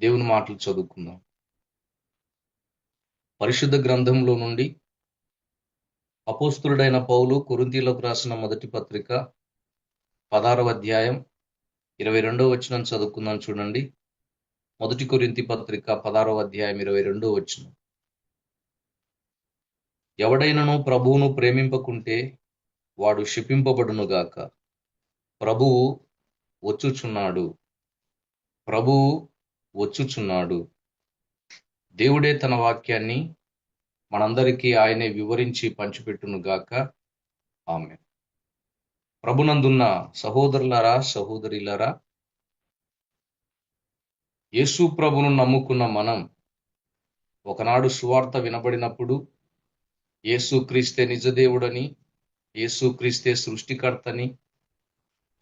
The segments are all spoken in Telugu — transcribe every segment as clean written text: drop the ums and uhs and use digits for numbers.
దేవుని మాటలు చదువుకుందాం. పరిశుద్ధ గ్రంథంలో నుండి అపోస్తులుడైన పౌలు కొరింథీయులకు రాసిన మొదటి పత్రిక 16వ అధ్యాయం 22వ వచనం చదువుకుందాం. చూడండి, మొదటి కొరింథీ పత్రిక 16వ అధ్యాయం 22వ వచనం. ఎవడైనను ప్రభువును ప్రేమింపకుంటే వాడు శపింపబడునుగాక. ప్రభువు వచ్చుచున్నాడు, ప్రభువు వచ్చుచున్నాడు. దేవుడే తన వాక్యాన్ని మనందరికీ ఆయనే వివరించి పంచిపెట్టునుగాక. ఆమేన్. ప్రభునందున్న సహోదరులారా, సహోదరిలారా, యేసు ప్రభును నమ్ముకున్న మనం ఒకనాడు సువార్త వినబడినప్పుడు యేసు క్రీస్తే నిజదేవుడని, యేసు క్రీస్తే సృష్టికర్తని,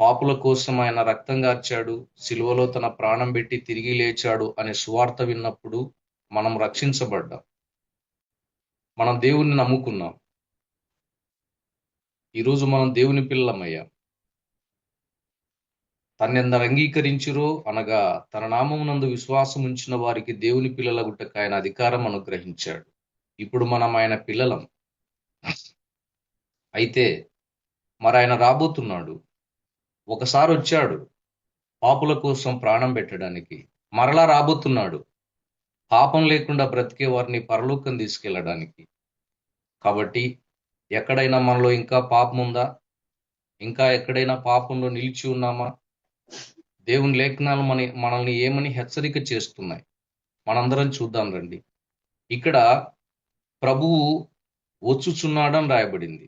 పాపుల కోసం ఆయన రక్తం గార్చాడు, సిలువలో తన ప్రాణం పెట్టి తిరిగి లేచాడు అనే సువార్త విన్నప్పుడు మనం రక్షించబడ్డాం. మనం దేవుణ్ణి నమ్ముకున్నాం. ఈరోజు మనం దేవుని పిల్లలమయ్యాం. తన్నెందరు అంగీకరించురో అనగా తన నామమునందు విశ్వాసం ఉంచిన వారికి దేవుని పిల్లలగుటకు ఆయన అధికారం అనుగ్రహించాడు. ఇప్పుడు మనం ఆయన పిల్లలం. అయితే మరి ఆయన రాబోతున్నాడు. ఒకసారి వచ్చాడు పాపుల కోసం ప్రాణం పెట్టడానికి, మరలా రాబోతున్నాడు పాపం లేకుండా బ్రతికే వారిని పరలోకం తీసుకెళ్ళడానికి. కాబట్టి ఎక్కడైనా మనలో ఇంకా పాపం ఉందా, ఇంకా ఎక్కడైనా పాపంలో నిలిచి ఉన్నామా? దేవుని లేఖనాలు మనల్ని ఏమని హెచ్చరిక చేస్తున్నాయి? మనందరం చూద్దాం రండి. ఇక్కడ ప్రభువు వచ్చుచున్నాడని రాయబడింది.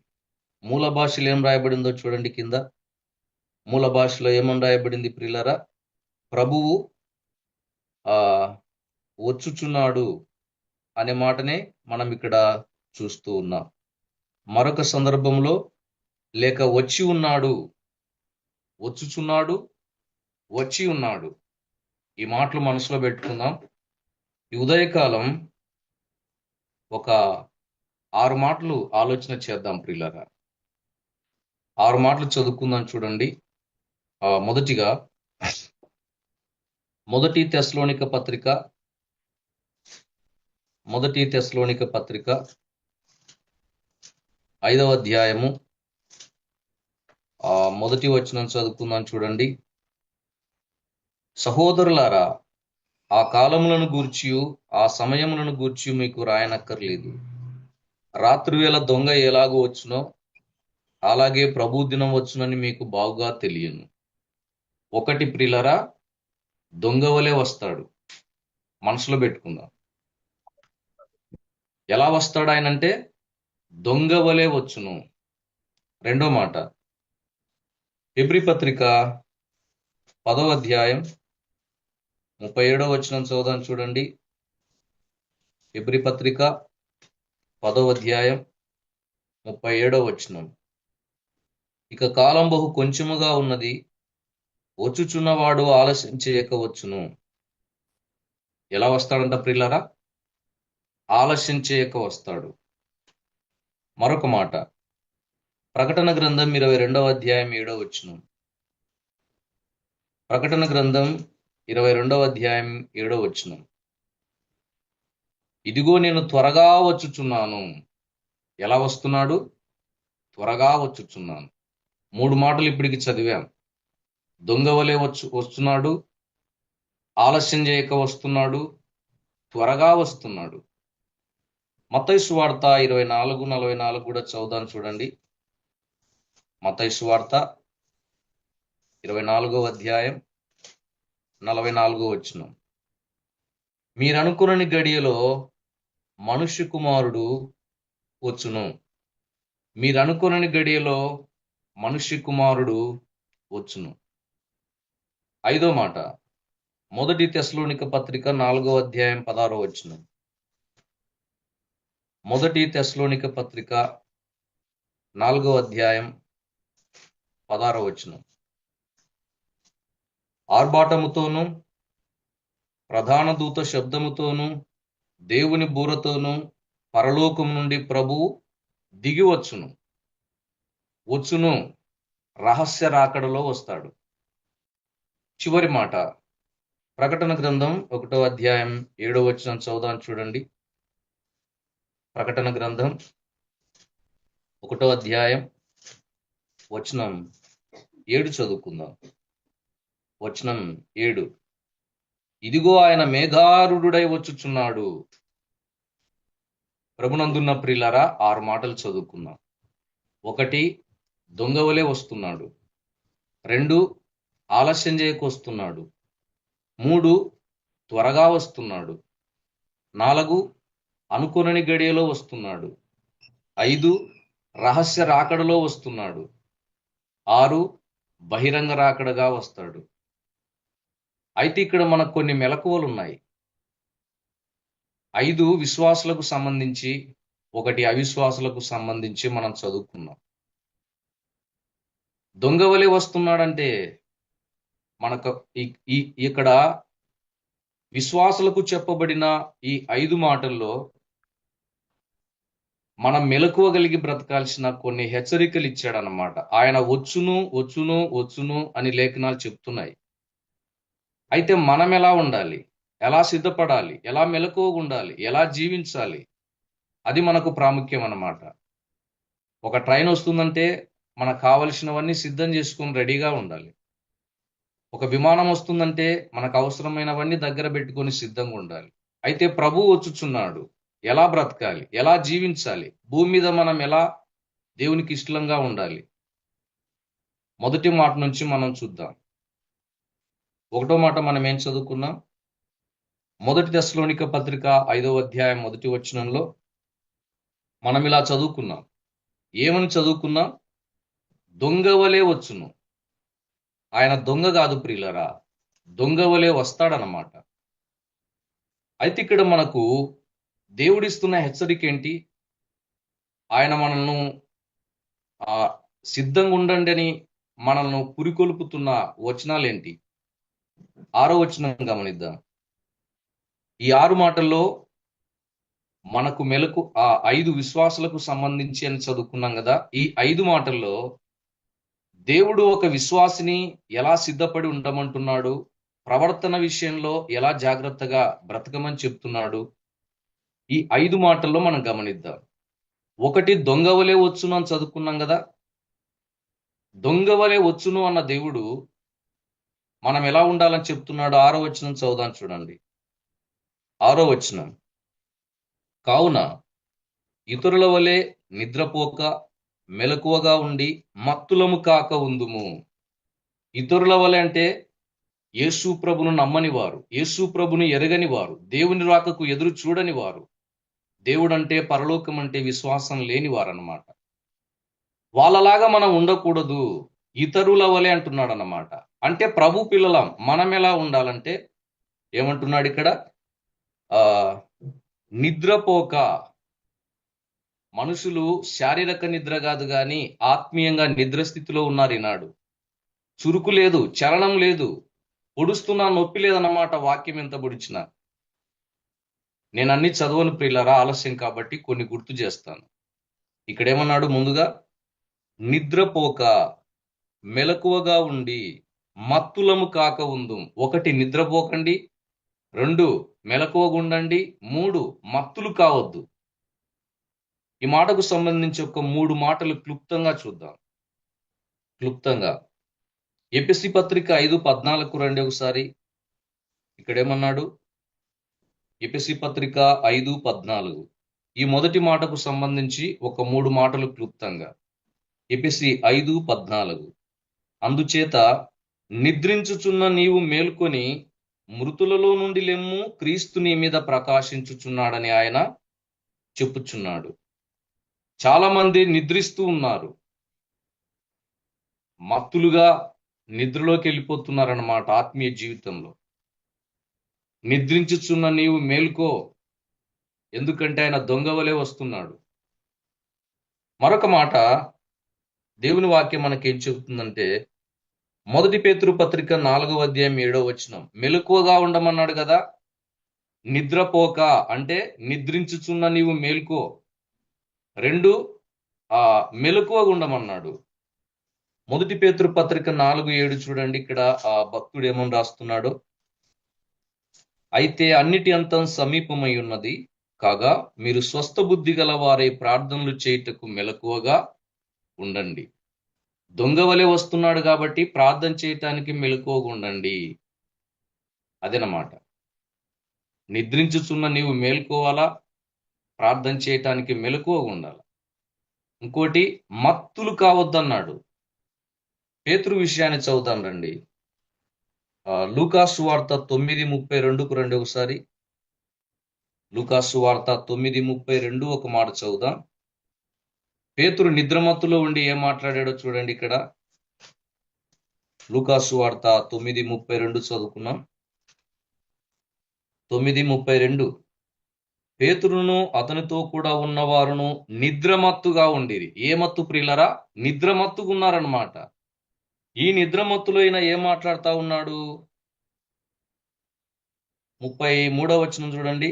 మూల భాషలో ఏం రాయబడిందో చూడండి. కింద మూల భాషలో ఏమని రాయబడింది ప్రియులారా? ప్రభువు వచ్చుచున్నాడు అనే మాటనే మనం ఇక్కడ చూస్తూ ఉన్నాం. మరొక సందర్భంలో లేక వచ్చి ఉన్నాడు, వచ్చుచున్నాడు, వచ్చి ఉన్నాడు. ఈ మాటలు మనసులో పెట్టుకుందాం. ఈ ఉదయకాలం ఒక 6 మాటలు ఆలోచన చేద్దాం ప్రియులారా. 6 మాటలు చదువుకుందాం. చూడండి, మొదటిగా మొదటి తెస్సలోనిక పత్రిక 5వ అధ్యాయము మొదటి వచనం చదువుకుందాం. చూడండి, సహోదరులారా, ఆ కాలములను గూర్చియు ఆ సమయములను గూర్చి మీకు రాయనక్కర్లేదు. రాత్రివేళ దొంగ ఎలాగో వచ్చునో అలాగే ప్రభు దినం వచ్చునని మీకు బాగుగా తెలియను. ఒకటి ప్రియులారా, దొంగ వలె వస్తాడు. మనసులో పెట్టుకుందాం. ఎలా వస్తాడు ఆయనంటే దొంగ వలె వచ్చును. రెండో మాట, హెబ్రీ పత్రిక 10వ అధ్యాయం 37వ వచనం చదువుదాం. చూడండి, హెబ్రీ పత్రిక 10వ అధ్యాయం 37వ వచనం. ఇక కాలం బహు కొంచెముగా ఉన్నది, వచ్చుచున్నవాడు ఆలస్యం చేయక వచ్చును. ఎలా వస్తాడంట ప్రియులారా? ఆలస్యం చేయక వస్తాడు. మరొక మాట, ప్రకటన గ్రంథం 22వ అధ్యాయం 7వ వచనం. ప్రకటన గ్రంథం 22వ అధ్యాయం 7వ వచనం. ఇదిగో నేను త్వరగా వచ్చుచున్నాను. ఎలా వస్తున్నాడు? త్వరగా వచ్చుచున్నాను. 3 మాటలు ఇప్పటికి చదివాం. దొంగ వలె వస్తున్నాడు, ఆలస్యం చేయక వస్తున్నాడు, త్వరగా వస్తున్నాడు. మత్తయి సువార్త 24:44 కూడా చదువుదాం. చూడండి, మత్తయి సువార్త 24వ అధ్యాయం 44వ వచనం. మీరనుకునని గడియలో మనుష్య కుమారుడు వచ్చును. మీరనుకునని గడియలో మనుష్య కుమారుడు వచ్చును. 5వ మాట, మొదటి తెస్సలోనిక పత్రిక 4వ అధ్యాయం 16వ వచనం. మొదటి తెస్సలోనిక పత్రిక 4వ అధ్యాయం 16వ వచనం. ఆర్భాటముతోనూ ప్రధాన దూత శబ్దముతోనూ దేవుని బూరతోనూ పరలోకం నుండి ప్రభువు దిగి వచ్చును. రహస్య రాకడలో వస్తాడు. చివరి మాట, ప్రకటన గ్రంథం 1వ అధ్యాయం 7వ వచనం చదువుదాం చూడండి. ప్రకటన గ్రంథం 1వ అధ్యాయం వచనం 7 చదువుకుందాం. వచనం 7. ఇదిగో ఆయన మేఘారుడై వచ్చుచున్నాడు. ప్రభునందున్న ప్రియులారా 6 మాటలు చదువుకుందాం. 1, దొంగవలే వస్తున్నాడు. 2, ఆలస్యం చేయకొస్తున్నాడు. 3, త్వరగా వస్తున్నాడు. 4, అనుకోనని గడియలో వస్తున్నాడు. 5, రహస్య రాకడలో వస్తున్నాడు. 6, బహిరంగ రాకడగా వస్తాడు. అయితే ఇక్కడ మనకు కొన్ని మెలకువలు ఉన్నాయి. 5 విశ్వాసులకు సంబంధించి, 1 అవిశ్వాసులకు సంబంధించి మనం చదువుకున్నాం. దొంగవలే వస్తున్నాడంటే మనకు ఇక్కడ విశ్వాసులకు చెప్పబడిన ఈ 5 మాటల్లో మనం మెలకువగలిగి బ్రతకాల్సిన కొన్ని హెచ్చరికలు ఇచ్చాడనమాట. ఆయన వచ్చును వచ్చును వచ్చును అని లేఖనాలు చెప్తున్నాయి. అయితే మనం ఎలా ఉండాలి, ఎలా సిద్ధపడాలి, ఎలా మెలకువగా ఉండాలి, ఎలా జీవించాలి, అది మనకు ప్రాముఖ్యం అన్నమాట. ఒక ట్రైన్ వస్తుందంటే మనకు కావలసినవన్నీ సిద్ధం చేసుకొని రెడీగా ఉండాలి. ఒక విమానం వస్తుందంటే మనకు అవసరమైనవన్నీ దగ్గర పెట్టుకొని సిద్ధంగా ఉండాలి. అయితే ప్రభువు వచ్చుచున్నాడు. ఎలా బ్రతకాలి, ఎలా జీవించాలి, భూమి మీద మనం ఎలా దేవునికి ఇష్టంగా ఉండాలి, మొదటి మాట నుంచి మనం చూద్దాం. 1వ మాట మనం ఏం చదువుకున్నాం? 1 తెస్సలోనిక పత్రిక 5వ అధ్యాయం 1వ వచనంలో మనం ఇలా చదువుకున్నాం. ఏమని చదువుకున్నాం? దొంగవలే వచ్చును. ఆయన దొంగ కాదు ప్రియులరా, దొంగవలే వస్తాడనమాట. అయితే ఇక్కడ మనకు దేవుడిస్తున్న హెచ్చరిక ఏంటి? ఆయన మనల్ని సిద్ధంగా ఉండండి అని మనల్ని పురికొల్పుతున్న వచనాలేంటి? 6వ వచనం గమనిద్దాం. ఈ 6 మాటల్లో మనకు మెలకు 5 విశ్వాసులకు సంబంధించి అని చదువుకున్నాం కదా. ఈ 5 మాటల్లో దేవుడు ఒక విశ్వాసిని ఎలా సిద్ధపడి ఉండమంటున్నాడు, ప్రవర్తన విషయంలో ఎలా జాగ్రత్తగా బ్రతకమని చెప్తున్నాడు, ఈ 5 మాటల్లో మనం గమనిద్దాం. 1, దొంగవలే వచ్చును అని చదువుకున్నాం కదా. దొంగవలే వచ్చును అన్న దేవుడు మనం ఎలా ఉండాలని చెప్తున్నాడు? 6వ వచనం చదువుదాం చూడండి. 6వ వచనం. కావున ఇతరుల వలె నిద్రపోక మెలకువగా ఉండి మత్తులము కాక ఉందుము. ఇతరుల వలె అంటే యేసు ప్రభును నమ్మని వారు, యేసు ప్రభును ఎరగని వారు, దేవుని రాకకు ఎదురు చూడని వారు, దేవుడంటే పరలోకం అంటే విశ్వాసం లేని వారు అన్నమాట. వాళ్ళలాగా మనం ఉండకూడదు, ఇతరుల వలె అంటున్నాడు అన్నమాట. అంటే ప్రభు పిల్లలం మనం ఎలా ఉండాలంటే ఏమంటున్నాడు ఇక్కడ? నిద్రపోక. మనుషులు శారీరక నిద్ర కాదు కానీ ఆత్మీయంగా నిద్రస్థితిలో ఉన్నారు ఈనాడు. చురుకు లేదు, చలనం లేదు, పొడుస్తున్నా నొప్పి లేదన్నమాట. వాక్యం ఎంత పొడిచినా. నేను అన్ని చదవను ప్రియులారా, ఆలస్యం కాబట్టి కొన్ని గుర్తు చేస్తాను. ఇక్కడేమన్నాడు? ముందుగా నిద్రపోక మెలకువగా ఉండి మత్తులము కాక ఉందు. 1, నిద్రపోకండి. 2, మెలకువగా ఉండండి. 3, మత్తులు కావద్దు. ఈ మాటకు సంబంధించి ఒక 3 మాటలు క్లుప్తంగా చూద్దాం. క్లుప్తంగా ఎఫెసీ పత్రిక 5:14 రండి ఒకసారి. ఇక్కడేమన్నాడు? ఎఫెసీ పత్రిక 5:14. ఈ మొదటి మాటకు సంబంధించి ఒక 3 మాటలు క్లుప్తంగా. ఎఫెసీ 5:14. అందుచేత నిద్రించుచున్న నీవు మేల్కొని మృతులలో నుండి లెమ్ము, క్రీస్తు నీ మీద ప్రకాశించుచున్నాడని ఆయన చెప్పుచున్నాడు. చాలా మంది నిద్రిస్తూ ఉన్నారు, మత్తులుగా నిద్రలోకి వెళ్ళిపోతున్నారన్నమాట. ఆత్మీయ జీవితంలో నిద్రించుచున్న నీవు మేల్కో, ఎందుకంటే ఆయన దొంగవలే వస్తున్నాడు. మరొక మాట దేవుని వాక్యం మనకేం చెబుతుందంటే 1 పేతురు పత్రిక 4వ అధ్యాయం 7వ వచనం. మెలకువగా ఉండమన్నాడు కదా. నిద్రపోక అంటే నిద్రించుచున్న నీవు మేల్కో. 2, మెలకువగా ఉండమన్నాడు. 1 పేతురు పత్రిక 4:7 చూడండి. ఇక్కడ భక్తుడు ఏమని రాస్తున్నాడు? అయితే అన్నిటి అంతం సమీపమై ఉన్నది కాగా మీరు స్వస్థ బుద్ధి గల వారే ప్రార్థనలు చేయుటకు మెలకువగా ఉండండి. దొంగ వలె వస్తున్నాడు కాబట్టి ప్రార్థన చేయటానికి మెలకువగా ఉండండి. అదేనమాట. నిద్రించుచున్న నీవు మేల్కోవాలా, ప్రార్థన చేయటానికి మెలకువగా ఉండాలి. ఇంకోటి, మత్తులు కావద్దన్నాడు. పేతురు విషయాన్ని చదువుదాం రండి. లూకాసు వార్త 9:32కు రండి ఒకసారి. లూకాసు వార్త 9:32 ఒక మాట చదువుదాం. పేతురు నిద్రమత్తులో ఉండి ఏం మాట్లాడాడో చూడండి ఇక్కడ. లూకాసు వార్త 9:32 చదువుకున్నాం. 9:32 పేతురును అతనితో కూడా ఉన్నవారును నిద్రమత్తుగా ఉండిరి. ఏ మత్తు ప్రియులరా? నిద్రమత్తుగా ఉన్నారన్నమాట. ఈ నిద్రమత్తులో ఈయన ఏం మాట్లాడుతా ఉన్నాడు? 33వ వచనం చూడండి.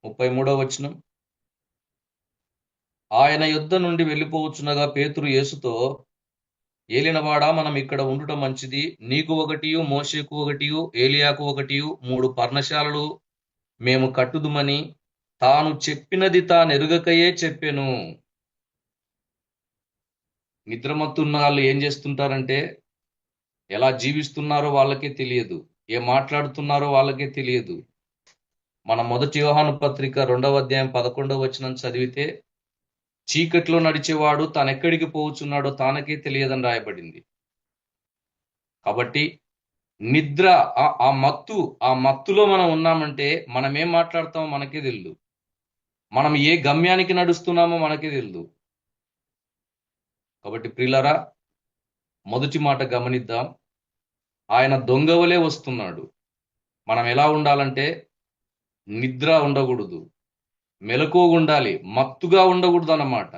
33వ వచనం. ఆయన యుద్ధ నుండి వెళ్ళిపోవచ్చునగా పేతురు యేసుతో, ఏలినవాడా, మనం ఇక్కడ ఉండుట మంచిది. నీకు ఒకటియు, మోషేకు ఒకటియు, ఏలియాకు ఒకటియు 3 పర్ణశాలలు మేము కట్టుదుమని తాను చెప్పినది తానెరుగకయే చెప్పెను. నిద్రమత్తున్న వాళ్ళు ఏం చేస్తుంటారంటే, ఎలా జీవిస్తున్నారో వాళ్ళకే తెలియదు, ఏం మాట్లాడుతున్నారో వాళ్ళకే తెలియదు. మన మొదటి యోహాను పత్రిక 2వ అధ్యాయం 11వ వచనం చదివితే, చీకట్లో నడిచేవాడు తానెక్కడికి పోవచ్చున్నాడో తానకే తెలియదని రాయబడింది. కాబట్టి నిద్ర, ఆ మత్తులో మనం ఉన్నామంటే మనం ఏం మాట్లాడతామో మనకే తెలియదు, మనం ఏ గమ్యానికి నడుస్తున్నామో మనకే తెలియదు. కాబట్టి ప్రియులారా, మొదటి మాట గమనిద్దాం. ఆయన దొంగవలే వస్తున్నాడు. మనం ఎలా ఉండాలంటే, నిద్ర ఉండకూడదు, మెలకువగా ఉండాలి, మత్తుగా ఉండకూడదు అన్నమాట.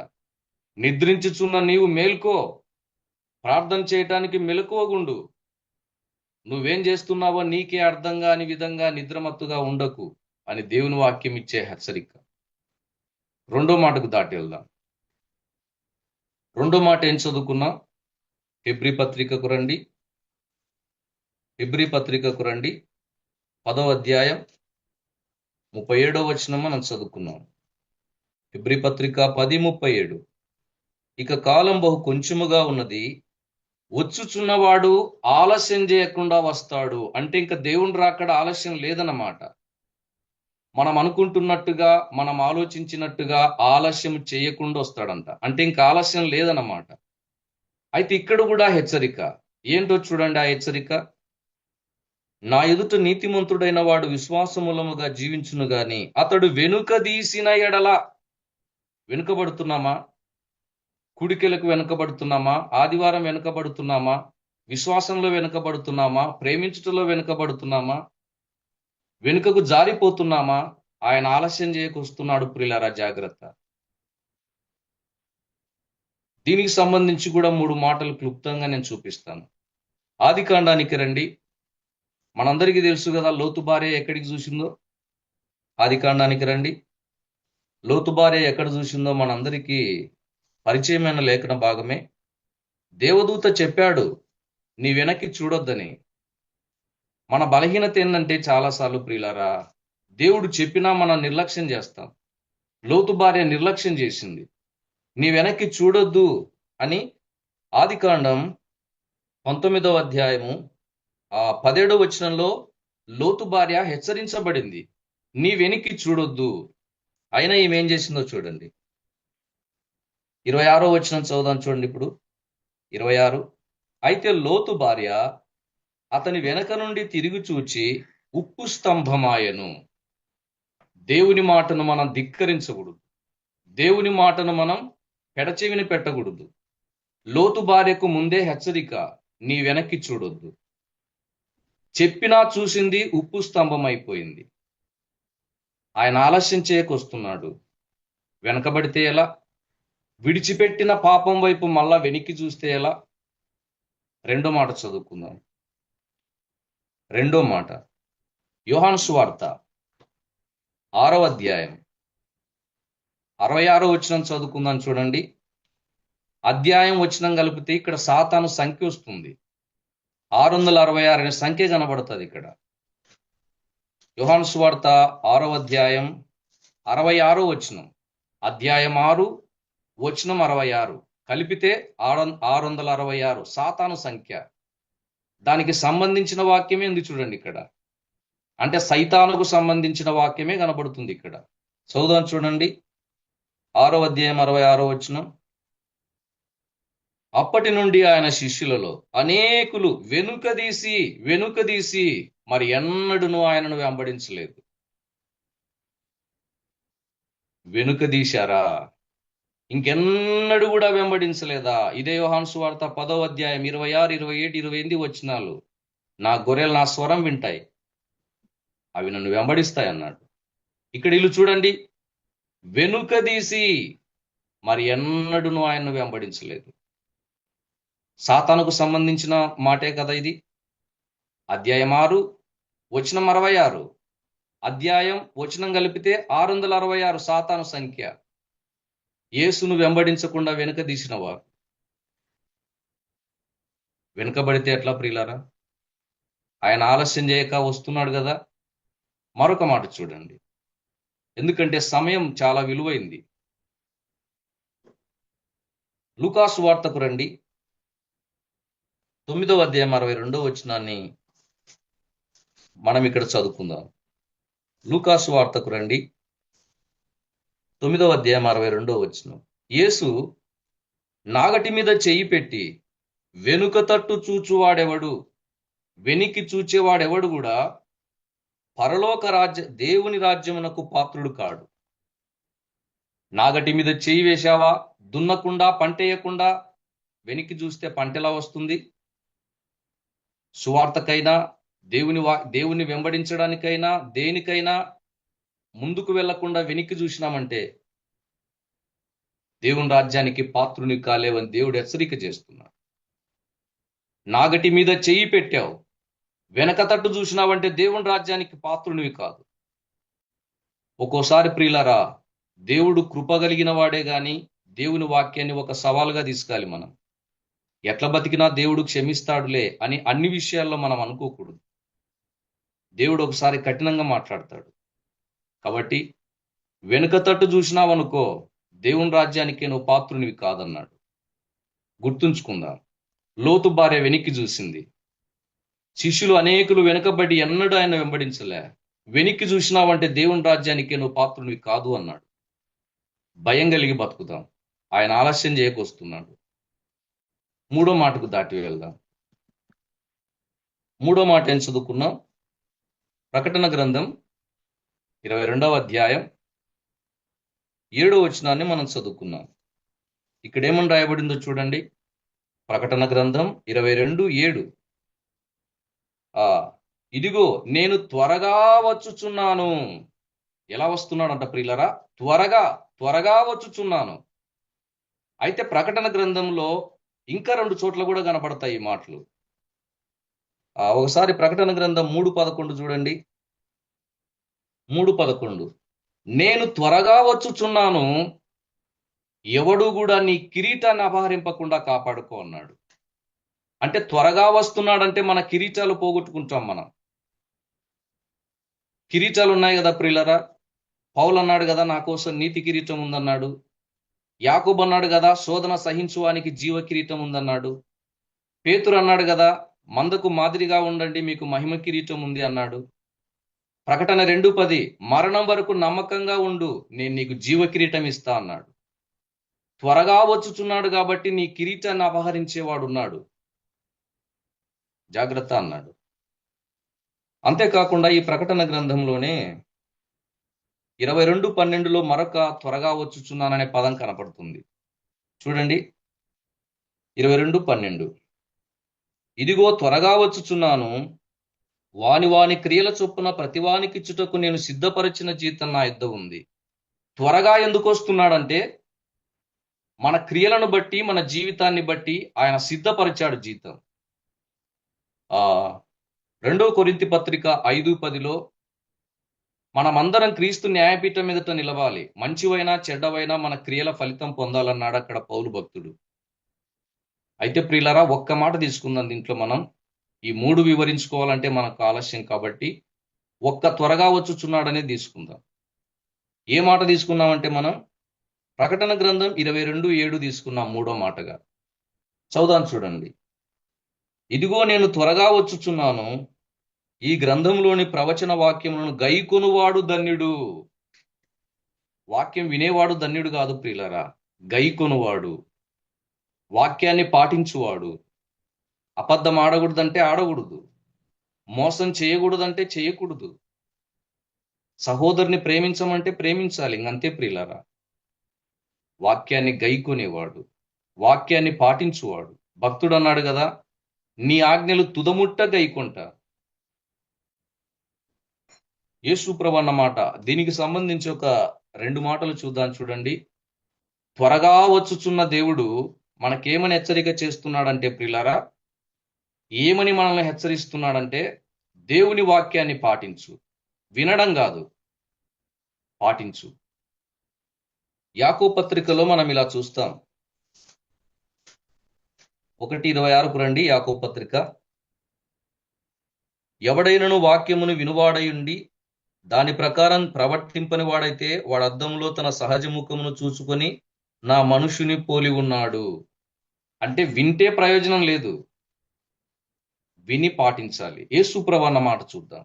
నిద్రించుచున్న నీవు మేల్కో, ప్రార్థన చేయటానికి మెలకువగుండు. నువ్వేం చేస్తున్నావో నీకే అర్థం కాని విధంగా నిద్రమత్తుగా ఉండకు అని దేవుని వాక్యం ఇచ్చే హెచ్చరిక. రెండో మాటకు దాటి వెళ్దాం. రెండో మాట ఏం చదువుకున్నాం? హెబ్రీ పత్రికకు రండి. హెబ్రీ పత్రికకు రండి. 10వ అధ్యాయం 37వ వచనం మనం చదువుకున్నాం. హెబ్రీ పత్రిక 10:37. ఇక కాలం బహు కొంచెముగా ఉన్నది, వచ్చుచున్నవాడు ఆలస్యం చేయకుండా వస్తాడు. అంటే ఇంకా దేవుని రాకడ ఆలస్యం లేదన్నమాట. మనం అనుకుంటున్నట్టుగా, మనం ఆలోచించినట్టుగా ఆలస్యం చేయకుండా వస్తాడంట. అంటే ఇంకా ఆలస్యం లేదన్నమాట. అయితే ఇక్కడ కూడా హెచ్చరిక ఏంటో చూడండి. ఆ హెచ్చరిక, నా ఎదుట నీతిమంతుడైన వాడు విశ్వాసమూలముగా జీవించును గాని అతడు వెనుకదీసిన ఎడల. వెనుకబడుతున్నామా? కుడికెలకు వెనుకబడుతున్నామా? ఆదివారం వెనుకబడుతున్నామా? విశ్వాసంలో వెనుకబడుతున్నామా? ప్రేమించుటలో వెనుకబడుతున్నామా? వెనుకకు జారిపోతున్నామా? ఆయన ఆలస్యం చేయకొస్తున్నాడు ప్రియులారా, జాగ్రత్త. దీనికి సంబంధించి కూడా 3 మాటలు క్లుప్తంగా నేను చూపిస్తాను. ఆదికాండానికి రండి. మనందరికీ తెలుసు కదా, లోతు భార్య ఎక్కడికి చూసిందో. ఆదికాండానికి రండి. లోతు భార్య ఎక్కడ చూసిందో మనందరికీ పరిచయమైన లేఖన భాగమే. దేవదూత చెప్పాడు, నీ వెనక్కి చూడొద్దని. మన బలహీనత ఏంటంటే, చాలాసార్లు ప్రియులారా, దేవుడు చెప్పినా మనం నిర్లక్ష్యం చేస్తాం. లోతు భార్య నిర్లక్ష్యం చేసింది. నీ వెనక్కి చూడొద్దు అని ఆదికాండం 19వ అధ్యాయము 17వ వచనంలో లోతు భార్య హెచ్చరించబడింది, నీ వెనక్కి చూడొద్దు. అయినా ఈమె ఏం చేసిందో చూడండి. 26వ వచనం చదువుదాం చూడండి ఇప్పుడు. 26. అయితే లోతు భార్య అతని వెనక నుండి తిరిగి చూచి ఉప్పు స్తంభమాయను. దేవుని మాటను మనం ధిక్కరించకూడదు. దేవుని మాటను మనం పెడచెవిని పెట్టకూడదు. లోతు భార్యకు ముందే హెచ్చరిక, నీ వెనక్కి చూడొద్దు. చెప్పినా చూసింది ఉప్పు స్తంభం అయిపోయింది. ఆయన ఆలస్యం చేయకొస్తున్నాడు. వెనకబడితే ఎలా? విడిచిపెట్టిన పాపం వైపు మళ్ళా వెనక్కి చూస్తే ఎలా? రెండో మాట చదువుకుందాం. రెండో మాట, యోహాను సువార్త 6వ అధ్యాయం 66వ వచనం చదువుకుందాం చూడండి. అధ్యాయం వచనం కలిపితే ఇక్కడ సాతాను సంఖ్య వస్తుంది. 666 అనే సంఖ్య కనబడుతుంది ఇక్కడ. యోహాను సువార్త 6వ అధ్యాయం 66 వచనం. అధ్యాయం 6 వచనం 66 కలిపితే 666 సాతాను సంఖ్య. దానికి సంబంధించిన వాక్యమే ఉంది చూడండి ఇక్కడ. అంటే సైతానుకు సంబంధించిన వాక్యమే కనబడుతుంది ఇక్కడ. చదువుదాం చూడండి. 6వ అధ్యాయం 66 వచనం. అప్పటి నుండి ఆయన శిష్యులలో అనేకులు వెనుకదీసి మరి ఎన్నడూను ఆయనను వెంబడించలేదు. వెనుకదీశారా? ఇంకెన్నడూ కూడా వెంబడించలేదా? ఇదే యోహాను సువార్త 10వ అధ్యాయం 26, 27, 28 వచనాలు. నా గొర్రెలు నా స్వరం వింటాయి, అవి నన్ను వెంబడిస్తాయి అన్నాడు. ఇక్కడ ఇల్లు చూడండి, వెనుకదీసి మరి ఎన్నడూను ఆయన్ను వెంబడించలేదు. సాతానుకు సంబంధించిన మాటే కదా ఇది. అధ్యాయం 6 వచనం 66, అధ్యాయం వచనం కలిపితే 666 సాతాను సంఖ్య. యేసును వెంబడించకుండా వెనుకదీసిన వారు. వెనుకబడితే ఎట్లా ప్రియులారా? ఆయన ఆలస్యం చేయక వస్తున్నాడు కదా. మరొక మాట చూడండి, ఎందుకంటే సమయం చాలా విలువైంది. లూకాసు వార్తకు రండి. 9వ అధ్యాయం 62వ వచనాన్ని మనం ఇక్కడ చదువుకుందాం. లూకాసు వార్తకు రండి. 9వ అధ్యాయం 62వ వచనం. యేసు నాగటి మీద చెయ్యి పెట్టి వెనుక తట్టు చూచువాడెవడు, వెనికి చూచేవాడెవడు కూడా దేవుని రాజ్యమునకు పాత్రుడు కాడు. నాగటి మీద చెయ్యి వేశావా, దున్నకుండా పంటేయకుండా వెనికి చూస్తే పంటెలా వస్తుంది? సువార్తకైనా దేవుని వెంబడించడానికైనా దేనికైనా ముందుకు వెళ్లకుండా వెనక్కి చూసినామంటే దేవుని రాజ్యానికి పాత్రుని కాలేవని దేవుడు హెచ్చరిక చేస్తున్నాడు. నాగటి మీద చెయ్యి పెట్టావు, వెనక తట్టు చూసినావంటే దేవుని రాజ్యానికి పాత్రునివి కాదు. ఒక్కోసారి ప్రియులారా, దేవుడు కృప కలిగిన వాడే గాని దేవుని వాక్యాన్ని ఒక సవాలుగా తీసుకోవాలి. మనం ఎట్లా బతికినా దేవుడు క్షమిస్తాడులే అని అన్ని విషయాల్లో మనం అనుకోకూడదు. దేవుడు ఒకసారి కఠినంగా మాట్లాడతాడు. కాబట్టి వెనుక తట్టు చూసినావనుకో దేవుని రాజ్యానికి నువ్వు పాత్రునివి కాదన్నాడు. గుర్తుంచుకుందాం. లోతు భార్య వెనక్కి చూసింది. శిష్యులు అనేకులు వెనుకబడి ఎన్నడూ ఆయన వెంబడించలే. వెనక్కి చూసినావంటే దేవుని రాజ్యానికి నువ్వు పాత్రునివి కాదు అన్నాడు. భయం కలిగి బతుకుతాం. ఆయన ఆలస్యం చేయకొస్తున్నాడు. 3వ మాటకు దాటి వెళ్దాం. 3వ మాట ఏం చదువుకున్నాం? ప్రకటన గ్రంథం 22వ అధ్యాయం 7వ వచనాన్ని మనం చదువుకున్నాం. ఇక్కడ ఏమని రాయబడిందో చూడండి. ప్రకటన గ్రంథం 22:7. ఇదిగో నేను త్వరగా వచ్చుచున్నాను. ఎలా వస్తున్నాడంట ప్రియులరా? త్వరగా వచ్చుచున్నాను. అయితే ప్రకటన గ్రంథంలో ఇంకా 2 చోట్ల కూడా కనపడతాయి ఈ మాటలు. ఒకసారి ప్రకటన గ్రంథం 3:11 చూడండి. 3:11. నేను త్వరగా వచ్చుచున్నాను, ఎవడు కూడా నీ కిరీటాన్ని అపహరింపకుండా కాపాడుకో అన్నాడు. అంటే త్వరగా వస్తున్నాడంటే మన కిరీటాలు పోగొట్టుకుంటాం. మనం కిరీటాలు ఉన్నాయి కదా ప్రియులరా. పౌలు అన్నాడు కదా, నా కోసం నీతి కిరీటం ఉందన్నాడు. యాకోబు అన్నాడు కదా, శోధన సహించువానికి జీవ కిరీటం ఉందన్నాడు. పేతురు అన్నాడు కదా, మందకు మాదిరిగా ఉండండి, మీకు మహిమ కిరీటం ఉంది అన్నాడు. ప్రకటన 2:10 మరణం వరకు నమ్మకంగా ఉండు, నేను నీకు జీవ కిరీటం ఇస్తా అన్నాడు. త్వరగా వచ్చుచున్నాడు కాబట్టి నీ కిరీటాన్ని అపహరించేవాడు ఉన్నాడు, జాగ్రత్త అన్నాడు. అంతేకాకుండా ఈ ప్రకటన గ్రంథంలోనే 22:12 మరొక త్వరగా వచ్చుచున్నాననే పదం కనపడుతుంది. చూడండి. 22:12. ఇదిగో త్వరగా వచ్చుచున్నాను, వాని క్రియల చొప్పున ప్రతివానికిచ్చుటకు నేను సిద్ధపరిచిన జీతం నా యుద్ధ ఉంది. త్వరగా ఎందుకు వస్తున్నాడంటే మన క్రియలను బట్టి, మన జీవితాన్ని బట్టి ఆయన సిద్ధపరిచాడు జీతం. 2 కొరింథీ పత్రిక 5:10 మనమందరం క్రీస్తు న్యాయపీఠం మీదట నిలవాలి, మంచివైనా చెడ్డవైనా మన క్రియల ఫలితం పొందాలన్నాడు అక్కడ పౌలు భక్తుడు. అయితే ప్రియులారా, ఒక్క మాట తీసుకుందాం దీంట్లో. మనం ఈ 3 వివరించుకోవాలంటే మనకు ఆలస్యం కాబట్టి ఒక్క త్వరగా వచ్చుచున్నాడనే తీసుకుందాం. ఏ మాట తీసుకున్నామంటే మనం ప్రకటన గ్రంథం 22:7 తీసుకున్నాం మూడో మాటగా. చదువుదాం చూడండి. ఇదిగో నేను త్వరగా వచ్చుచున్నాను, ఈ గ్రంథంలోని ప్రవచన వాక్యములను గైకొనువాడు ధన్యుడు. వాక్యం వినేవాడు ధన్యుడు కాదు ప్రియులరా, గైకొనువాడు, వాక్యాన్ని పాటించువాడు. అబద్ధం ఆడకూడదంటే ఆడకూడదు, మోసం చేయకూడదంటే చేయకూడదు, సహోదరుని ప్రేమించమంటే ప్రేమించాలి, ఇంకంతే ప్రియులరా. వాక్యాన్ని గైకొనేవాడు, వాక్యాన్ని పాటించువాడు. భక్తుడు అన్నాడు కదా, నీ ఆజ్ఞలు తుదముట్ట గైకొంట. యేసు ప్రభు అన్నమాట. దీనికి సంబంధించి ఒక 2 మాటలు చూద్దాం చూడండి. త్వరగా వచ్చుచున్న దేవుడు మనకేమని హెచ్చరిక చేస్తున్నాడంటే ప్రియులారా, ఏమని మనల్ని హెచ్చరిస్తున్నాడంటే దేవుని వాక్యాన్ని పాటించు, వినడం కాదు, పాటించు. యాకోబు పత్రికలో మనం ఇలా చూస్తాం. 1:26 రండి. యాకోబు పత్రిక. ఎవడైనను వాక్యమును వినువాడయుండి దాని ప్రకారం ప్రవర్తింపని వాడైతే వాడు అద్దంలో తన సహజ ముఖమును చూసుకొని నా మనుషుని పోలి ఉన్నాడు. అంటే వింటే ప్రయోజనం లేదు, విని పాటించాలి. యేసు ప్రభు అన్న మాట చూద్దాం.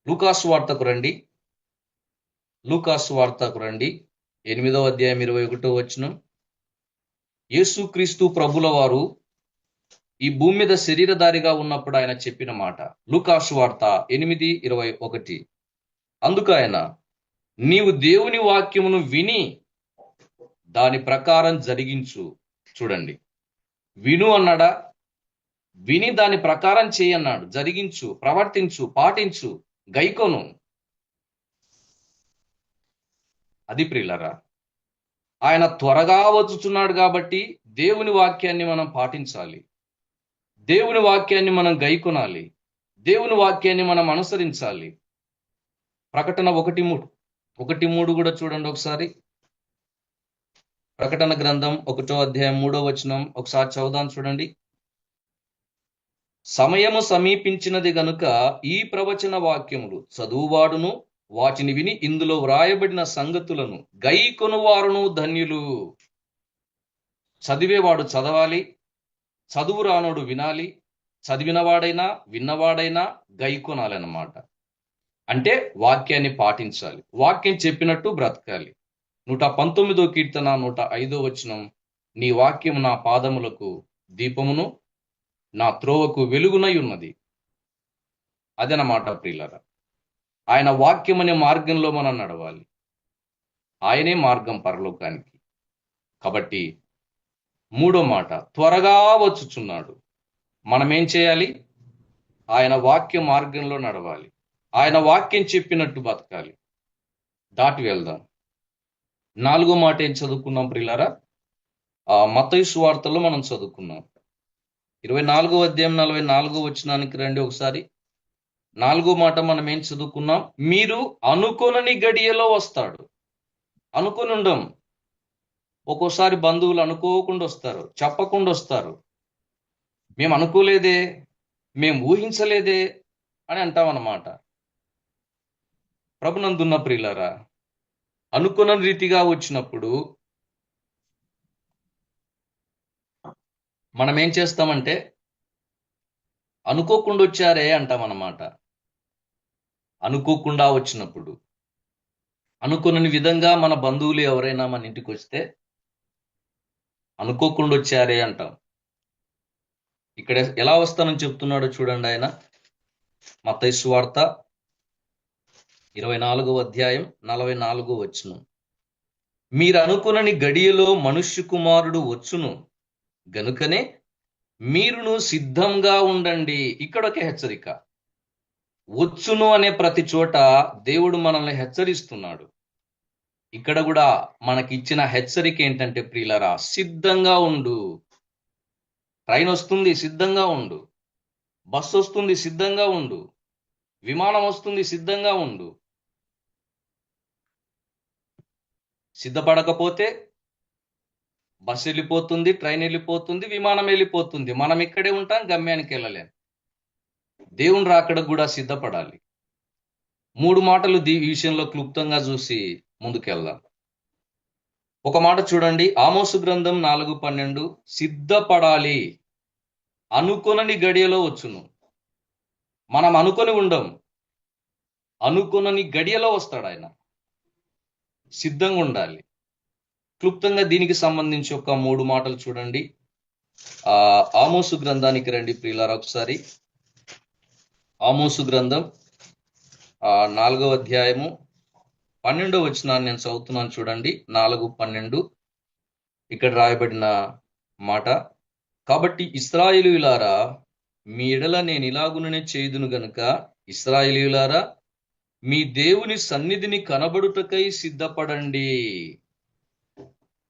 లూకాసు వార్తకు రండి. లూకాసు వార్తకు రండి, 8వ అధ్యాయం 21వ వచనం. యేసుక్రీస్తు ప్రభుల వారు ఈ భూమి మీద శరీరధారిగా ఉన్నప్పుడు ఆయన చెప్పిన మాట. లూకాసు వార్త 8:21. అందుకు ఆయన, నీవు దేవుని వాక్యమును విని దాని ప్రకారం జరిగించు. చూడండి, విను అన్నాడా? విని దాని ప్రకారం చేయన్నాడు. జరిగించు, ప్రవర్తించు, పాటించు, గైకొను. అది ప్రియులరా, ఆయన త్వరగా వచ్చుచున్నాడు కాబట్టి దేవుని వాక్యాన్ని మనం పాటించాలి, దేవుని వాక్యాన్ని మనం గైకొనాలి, దేవుని వాక్యాన్ని మనం అనుసరించాలి. ప్రకటన 1:3 కూడా చూడండి ఒకసారి. ప్రకటన గ్రంథం 1వ అధ్యాయం 3వ వచనం ఒకసారి చదువుదాం చూడండి. సమయము సమీపించినది గనుక ఈ ప్రవచన వాక్యములు చదువువాడును వాటిని విని ఇందులో వ్రాయబడిన సంగతులను గైకొనువారును ధన్యులు. చదివేవాడు చదవాలి, చదువు రానోడు వినాలి, చదివినవాడైనా విన్నవాడైనా గైకొనాలన్నమాట. అంటే వాక్యాన్ని పాటించాలి, వాక్యం చెప్పినట్టు బ్రతకాలి. 119వ కీర్తన 105వ వచనం, నీ వాక్యం నా పాదములకు దీపమును నా త్రోవకు వెలుగునై ఉన్నది. అదనమాట ప్రియులారా. ఆయన వాక్యం అనే మార్గంలో మనం నడవాలి. ఆయనే మార్గం పరలోకానికి. కాబట్టి 3వ మాట, త్వరగా వచ్చుచున్నాడు. మనం ఏం చేయాలి? ఆయన వాక్య మార్గంలో నడవాలి, ఆయన వాక్యం చెప్పినట్టు బతకాలి, దాటి వెళ్దాం. 4వ మాట ఏం చదువుకున్నాం ప్రియులారా? మత్తయి సువార్తలో మనం చదువుకున్నాం. 24వ అధ్యాయం 44వ వచనానికి రండి ఒకసారి. 4వ మాట మనం ఏం చదువుకున్నాం? మీరు అనుకొనని గడియలో వస్తాడు. అనుకొని ఉండం. ఒక్కోసారి బంధువులు అనుకోకుండా వస్తారు, చెప్పకుండా వస్తారు. మేము అనుకోలేదే, మేము ఊహించలేదే అని అంటామన్నమాట. ప్రభునందున్న ప్రియులారా, అనుకున్న రీతిగా వచ్చినప్పుడు మనం ఏం చేస్తామంటే అనుకోకుండా వచ్చారే అంటామన్నమాట. అనుకోకుండా వచ్చినప్పుడు, అనుకున్న విధంగా మన బంధువులు ఎవరైనా మన ఇంటికి వస్తే అనుకోకుండా వచ్చారే అంటాం. ఇక్కడ ఎలా వస్తానని చెప్తున్నాడో చూడండి ఆయన. మత్తయి సువార్త 24వ అధ్యాయం 44వ వచనం. మీరు అనుకునని గడియలో మనుష్య కుమారుడు వచ్చును గనుకనే మీరును సిద్ధంగా ఉండండి. ఇక్కడ ఒక హెచ్చరిక. వచ్చును అనే ప్రతి చోట దేవుడు మనల్ని హెచ్చరిస్తున్నాడు. ఇక్కడ కూడా మనకిచ్చిన హెచ్చరిక ఏంటంటే ప్రియులరా, సిద్ధంగా ఉండు. ట్రైన్ వస్తుంది, సిద్ధంగా ఉండు. బస్సు వస్తుంది, సిద్ధంగా ఉండు. విమానం వస్తుంది, సిద్ధంగా ఉండు. సిద్ధపడకపోతే బస్సు వెళ్ళిపోతుంది, ట్రైన్ వెళ్ళిపోతుంది, విమానం వెళ్ళిపోతుంది. మనం ఇక్కడే ఉంటాం, గమ్యానికి వెళ్ళలేం. దేవుని రాకడకు కూడా సిద్ధపడాలి. 3 మాటలు ఈ విషయంలో క్లుప్తంగా చూసి ముందుకెళ్దాం. ఒక మాట చూడండి, ఆమోసు గ్రంథం 4:12, సిద్ధపడాలి, అనుకొనని గడియలో వచ్చును. మనం అనుకొని ఉండం, అనుకొనని గడియలో వస్తాడు ఆయన. సిద్ధంగా ఉండాలి. క్లుప్తంగా దీనికి సంబంధించి ఒక 3 మాటలు చూడండి. ఆమోసు గ్రంథానికి రండి ప్రియులారా ఒకసారి. ఆమోసు గ్రంథం 4వ అధ్యాయము 12వ వచనాన్ని నేను చదువుతున్నాను చూడండి. 4:12 ఇక్కడ రాయబడిన మాట, కాబట్టి ఇశ్రాయేలీయులారా, మీ ఎడల నేను ఇలాగుననే చేయుదును గనుక, ఇశ్రాయేలీయులారా, మీ దేవుని సన్నిధిని కనబడుటకై సిద్ధపడండి.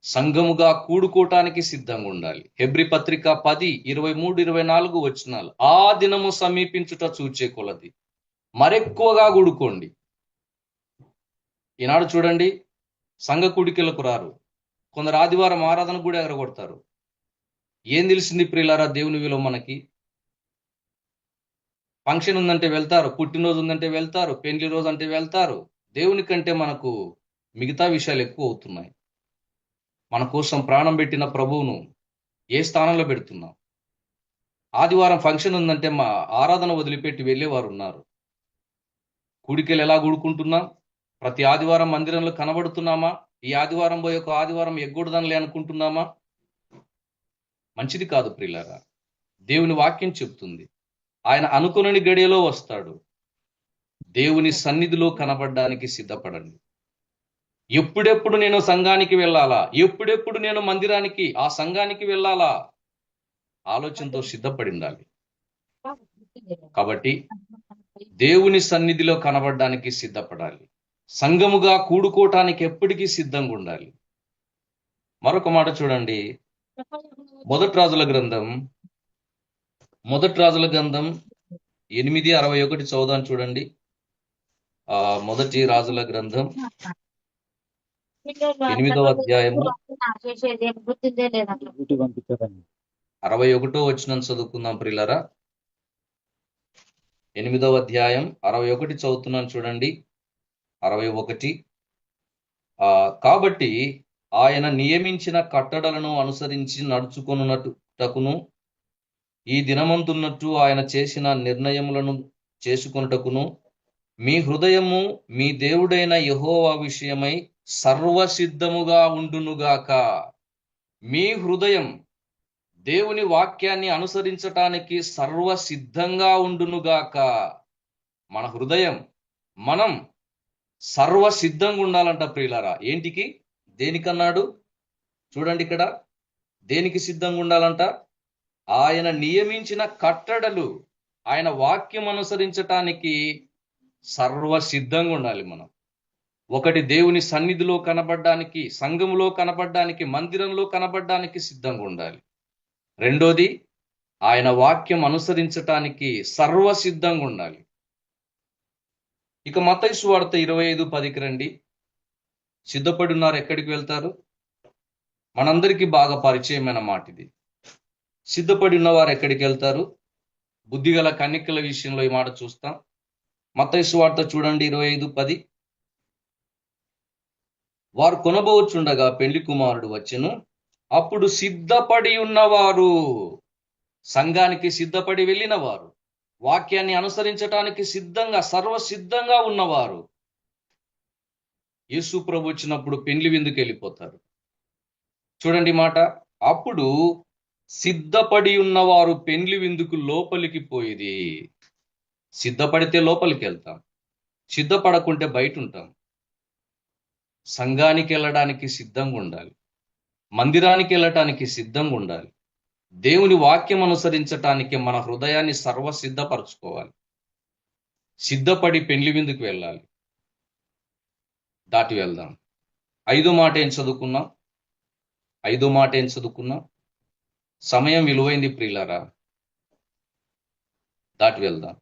సంఘముగా కూడుకోవటానికి సిద్ధంగా ఉండాలి. హెబ్రీ పత్రిక 10:23-24 వచనాలు, ఆ దినము సమీపించుట చూచే కొలది మరెక్కువగా కూడుకోండి. ఈనాడు చూడండి, సంఘ కూడికలకు రారు, కొందరు ఆదివారం ఆరాధన కూడా ఎగరగొడతారు. ఏం తెలిసింది ప్రియులారా దేవుని విలువ మనకి? ఫంక్షన్ ఉందంటే వెళ్తారు, పుట్టినరోజు ఉందంటే వెళ్తారు, పెళ్లి రోజు అంటే వెళ్తారు. దేవుని కంటే మనకు మిగతా విషయాలు ఎక్కువ అవుతున్నాయి. మన కోసం ప్రాణం పెట్టిన ప్రభువును ఏ స్థానంలో పెడుతున్నాం? ఆదివారం ఫంక్షన్ ఉందంటే మా ఆరాధన వదిలిపెట్టి వెళ్ళేవారు ఉన్నారు. కూడికలు ఎలా కూడుకుంటున్నాం? ప్రతి ఆదివారం మందిరంలో కనబడుతున్నామా? ఈ ఆదివారం పోయి ఒక ఆదివారం ఎగ్గొడదనలే అనుకుంటున్నామా? మంచిది కాదు ప్రియులారా. దేవుని వాక్యం చెప్తుంది, ఆయన అనుకునని గడియలో వస్తాడు. దేవుని సన్నిధిలో కనబడడానికి సిద్ధపడండి. ఎప్పుడెప్పుడు నేను సంఘానికి వెళ్ళాలా, ఎప్పుడెప్పుడు నేను మందిరానికి ఆ సంఘానికి వెళ్ళాలా ఆలోచనతో సిద్ధపడి ఉండాలి. కాబట్టి దేవుని సన్నిధిలో కనబడడానికి సిద్ధపడాలి. సంఘముగా కూడుకోవటానికి ఎప్పటికీ సిద్ధంగా ఉండాలి. మరొక మాట చూడండి, మొదటి రాజుల గ్రంథం 8:61 చదువుదాం చూడండి. మొదటి రాజుల గ్రంథం 8వ అధ్యాయము 61 వచనం చదువుకుందాం ప్రియులారా. 8వ అధ్యాయం 61 చదువుతున్నాను చూడండి. 61, కాబట్టి ఆయన నియమించిన కట్టడలను అనుసరించి నడుచుకొనుటకును, ఈ దినమంతున్నట్టు ఆయన చేసిన నిర్ణయములను చేసుకొనుటకును, మీ హృదయము మీ దేవుడైన యెహోవా విషయమై సర్వసిద్ధముగా ఉండునుగాక. మీ హృదయం దేవుని వాక్యాన్ని అనుసరించటానికి సర్వసిద్ధంగా ఉండునుగాక. మన హృదయం, మనం సర్వసిద్ధంగా ఉండాలంట ప్రియులారా. ఏంటికి? దేనికన్నాడు చూడండి ఇక్కడ. దేనికి సిద్ధంగా ఉండాలంట? ఆయన నియమించిన కట్టడలు, ఆయన వాక్యం అనుసరించటానికి సర్వసిద్ధంగా ఉండాలి మనం. ఒకటి, దేవుని సన్నిధిలో కనబడడానికి, సంఘములో కనబడడానికి, మందిరంలో కనబడడానికి సిద్ధంగా ఉండాలి. రెండోది, ఆయన వాక్యం అనుసరించటానికి సర్వసిద్ధంగా ఉండాలి. ఇక మత్తయి సువార్త 25:10కి రండి. సిద్ధపడి ఉన్నారు, ఎక్కడికి వెళ్తారు? మనందరికీ బాగా పరిచయమైన మాట ఇది. సిద్ధపడి ఉన్నవారు ఎక్కడికి వెళ్తారు? బుద్ధిగల కన్యకల విషయంలో ఈ మాట చూస్తాం. మత్తయి సువార్త చూడండి 25:10, వారు కొనబోచుండగా పెళ్లి కుమారుడు వచ్చెను, అప్పుడు సిద్ధపడి ఉన్నవారు, సంఘానికి సిద్ధపడి వెళ్ళిన వారు, వాక్యాన్ని అనుసరించటానికి సిద్ధంగా సర్వసిద్ధంగా ఉన్నవారు యేసు ప్రభు వచ్చినప్పుడు పెండ్లి విందుకు వెళ్ళిపోతారు. చూడండి మాట, అప్పుడు సిద్ధపడి ఉన్నవారు పెండ్లి విందుకు లోపలికి పోయిది. సిద్ధపడితే లోపలికి వెళ్తాం, సిద్ధపడకుంటే బయట ఉంటాం. సంఘానికి వెళ్ళడానికి సిద్ధంగా ఉండాలి, మందిరానికి వెళ్ళటానికి సిద్ధంగా ఉండాలి. దేవుని వాక్యం అనుసరించటానికి మన హృదయాన్ని సర్వసిద్ధపరచుకోవాలి. సిద్ధపడి పెండ్లి విందుకు వెళ్ళాలి. దాటి వెళ్దాం. ఐదో మాట ఏం చదువుకున్నాం? సమయం విలువైంది ప్రియులారా. దాటి వెళ్దాం.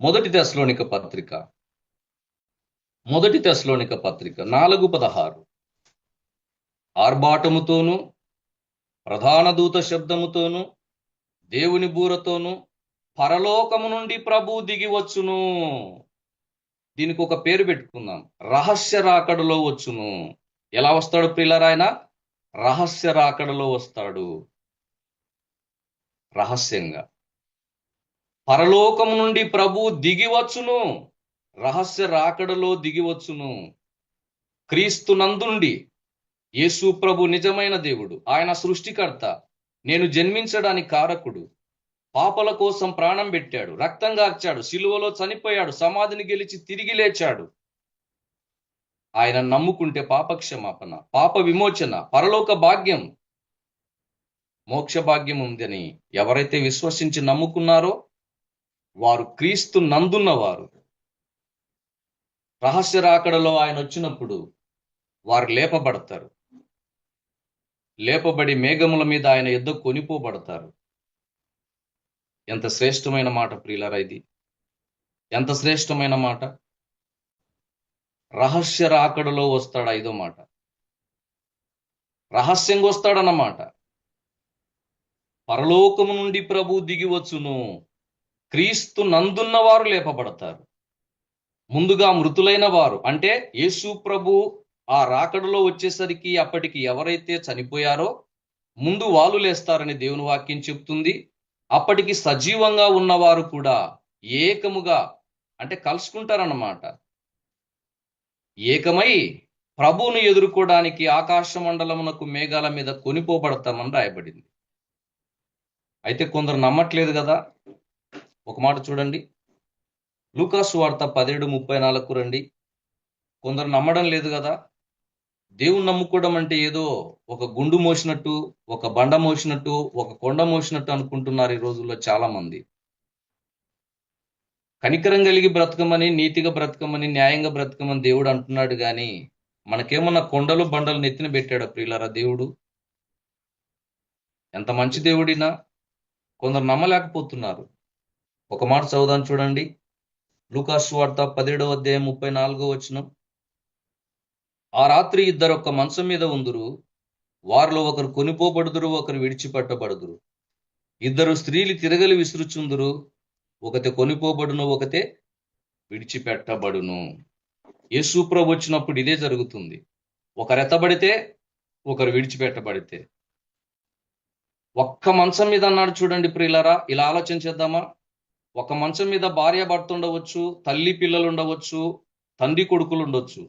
మొదటి తెస్సలోనిక పత్రిక 4:16, ఆర్భాటముతోను ప్రధాన దూత శబ్దముతోను దేవుని బూరతోను పరలోకము నుండి ప్రభువు దిగి వచ్చును. దీనికి ఒక పేరు పెట్టుకుందాం, రహస్య రాకడలో వచ్చును. ఎలా వస్తాడు ప్రియులారా? ఆయన రహస్య రాకడలో వస్తాడు. రహస్యంగా పరలోకము నుండి ప్రభు దిగివచ్చును. రహస్య రాకడలో దిగివచ్చును. క్రీస్తు నందుండి. యేసు ప్రభు నిజమైన దేవుడు, ఆయన సృష్టికర్త, నేను జన్మించడానికి కారకుడు, పాపల కోసం ప్రాణం పెట్టాడు, రక్తం గార్చాడు, సిలువలో చనిపోయాడు, సమాధిని గెలిచి తిరిగి లేచాడు. ఆయన నమ్ముకుంటే పాపక్షమాపణ, పాప విమోచన, పరలోక భాగ్యం, మోక్ష భాగ్యం ఉందని ఎవరైతే విశ్వసించి నమ్ముకున్నారో వారు క్రీస్తు నందున్నవారు. రహస్య రాకడలో ఆయన వచ్చినప్పుడు వారు లేపబడతారు. లేపబడి మేఘముల మీద ఆయన యుద్ధ కొనిపోబడతారు. ఎంత శ్రేష్టమైన మాట ప్రియులారా ఇది! ఎంత శ్రేష్టమైన మాట! రహస్య రాకడలో వస్తాడు. ఐదో మాట, రహస్యంగా వస్తాడన్నమాట. పరలోకము నుండి ప్రభు దిగివచ్చును. క్రీస్తు నందున్న వారు లేపబడతారు. ముందుగా మృతులైన వారు, అంటే యేసు ప్రభు ఆ రాకడలో వచ్చేసరికి అప్పటికి ఎవరైతే చనిపోయారో ముందు వాళ్ళు లేస్తారని దేవుని వాక్యం చెప్తుంది. అప్పటికి సజీవంగా ఉన్నవారు కూడా ఏకముగా, అంటే కలుసుకుంటారన్నమాట. ఏకమై ప్రభువును ఎదుర్కోవడానికి ఆకాశ మండలమునకు మేఘాల మీద కొనిపోబడతామని రాయబడింది. అయితే కొందరు నమ్మట్లేదు కదా. ఒక మాట చూడండి, లూకాసు వార్త 17:34 రండి. కొందరు నమ్మడం లేదు కదా. దేవుని నమ్ముకోవడం అంటే ఏదో ఒక గుండు మోసినట్టు, ఒక బండ మోసినట్టు, ఒక కొండ మోసినట్టు అనుకుంటున్నారు ఈ రోజుల్లో చాలా మంది. కనికరం కలిగి బ్రతకమని, నీతిగా బ్రతకమని, న్యాయంగా బ్రతకమని దేవుడు అంటున్నాడు కానీ మనకేమన్నా కొండలు బండలు నెత్తిన పెట్టాడా ప్రియులారా దేవుడు? ఎంత మంచి దేవుడినా కొందరు నమ్మలేకపోతున్నారు. ఒక మాట చదువుదాం చూడండి, లూకాసు వార్త 17:34. ఆ రాత్రి ఇద్దరు ఒక్క మంచం మీద ఉందురు, వారిలో ఒకరు కొనిపోబడుదురు, ఒకరు విడిచిపెట్టబడుదురు. ఇద్దరు స్త్రీలు తిరగలి విసురుచుందురు, ఒకతే కొనిపోబడును, ఒకతే విడిచిపెట్టబడును. యేసు ప్రభు వచ్చినప్పుడు ఇదే జరుగుతుంది. ఒకరు ఎత్తబడితే ఒకరు విడిచిపెట్టబడితే. ఒక్క మంచం మీద అన్నాడు చూడండి ప్రియులారా. ఇలా ఆలోచన చేద్దామా? ఒక మంచం మీద భార్య భర్త ఉండవచ్చు, తల్లి పిల్లలు ఉండవచ్చు, తండ్రి కొడుకులు ఉండొచ్చు.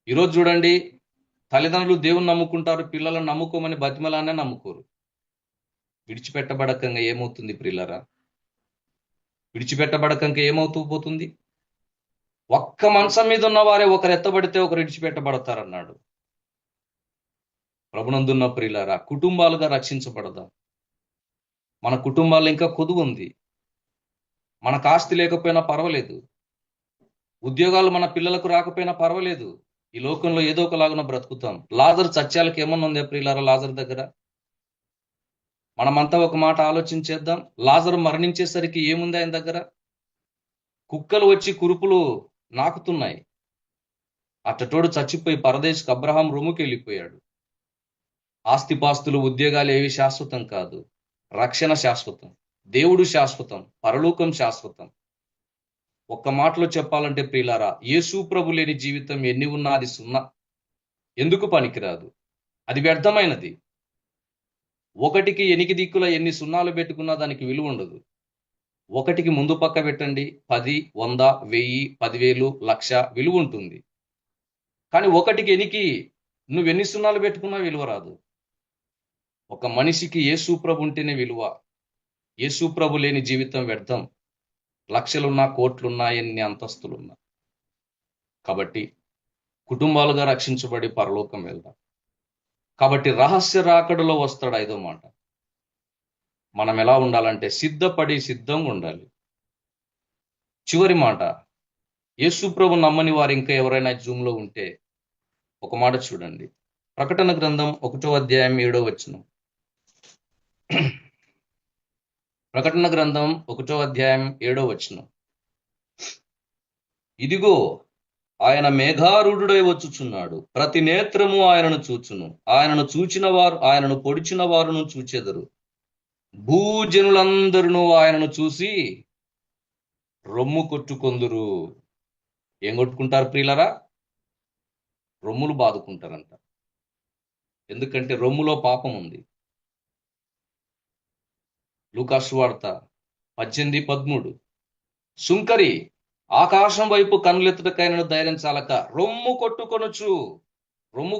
ఈరోజు చూడండి, తల్లిదండ్రులు దేవుని నమ్ముకుంటారు, పిల్లలను నమ్ముకోమని బతిమలానే నమ్ముకోరు. విడిచిపెట్టబడకంగా ఏమవుతుంది ప్రియులారా? విడిచిపెట్టబడకంగా ఏమవుతూ పోతుంది? ఒక్క మంచం మీద ఉన్న వారే ఒకరు ఎత్తబడితే ఒకరు విడిచిపెట్టబడతారన్నాడు. ప్రభునందున్న ప్రియులారా, కుటుంబాలుగా రక్షించబడదాం. మన కుటుంబాల్లో ఇంకా కొదువు ఉంది. మనకు ఆస్తి లేకపోయినా పర్వాలేదు, ఉద్యోగాలు మన పిల్లలకు రాకపోయినా పర్వాలేదు, ఈ లోకంలో ఏదో ఒకలాగున బ్రతుకుతాం. లాజరు చచ్చాలకి ఏమన్నా ఉంది ప్రియులారా లాజరు దగ్గర? మనమంతా ఒక మాట ఆలోచించేద్దాం. లాజరు మరణించేసరికి ఏముంది ఆయన దగ్గర? కుక్కలు వచ్చి కురుపులు నాకుతున్నాయి. అట్టటోడు చచ్చిపోయి పరదేశకు అబ్రహాం రొమ్ముకి వెళ్ళిపోయాడు. ఆస్తిపాస్తులు, ఉద్యోగాలు ఏవి శాశ్వతం కాదు. రక్షణ శాశ్వతం, దేవుడు శాశ్వతం, పరలోకం శాశ్వతం. ఒక్క మాటలో చెప్పాలంటే ప్రియులారా, యేసు ప్రభు లేని జీవితం ఎన్ని ఉన్నా అది సున్నా. ఎందుకు పనికిరాదు, అది వ్యర్థమైనది. ఒకటికి 8 దిక్కుల ఎన్ని సున్నాలు పెట్టుకున్నా దానికి విలువ ఉండదు. ఒకటికి ముందు పక్క పెట్టండి, 10, 100, 1000, 10,000, 1,00,000 విలువ ఉంటుంది. కానీ ఒకటికి ఎనికి నువ్వెన్ని సున్నాలు పెట్టుకున్నా విలువ రాదు. ఒక మనిషికి యేసు ప్రభు ఉంటేనే విలువ. యేసు ప్రభు లేని జీవితం వ్యర్థం. లక్షలున్నా, కోట్లున్నా, ఎన్ని అంతస్తులున్నా. కాబట్టి కుటుంబాలుగా రక్షించబడి పరలోకం వెళ్దాం. కాబట్టి రహస్య రాకడలో వస్తాడు. ఐదో మాట, మనం ఎలా ఉండాలంటే సిద్ధపడి సిద్ధంగా ఉండాలి. చివరి మాట, యేసు ప్రభు నమ్మని వారు ఇంకా ఎవరైనా జూమ్లో ఉంటే ఒక మాట చూడండి, ప్రకటన గ్రంథం 1:7. ప్రకటన గ్రంథం 1:7. ఇదిగో ఆయన మేఘారూఢుడై వచ్చుచున్నాడు, ప్రతి నేత్రము ఆయనను చూచును, ఆయనను చూచిన వారు, ఆయనను పొడిచిన వారును చూచెదరు. భూజనులందరూ ఆయనను చూసి రొమ్ము కొట్టుకొందురు. ఏం కొట్టుకుంటారు ప్రియులరా? రొమ్ములు బాదుకుంటారంట. ఎందుకంటే రొమ్ములో పాపం ఉంది. లూకా సువార్త 18:13. సుంకరి ఆకాశం వైపు కన్నులెత్తుటకైనను ధైర్యం చాలక రొమ్ము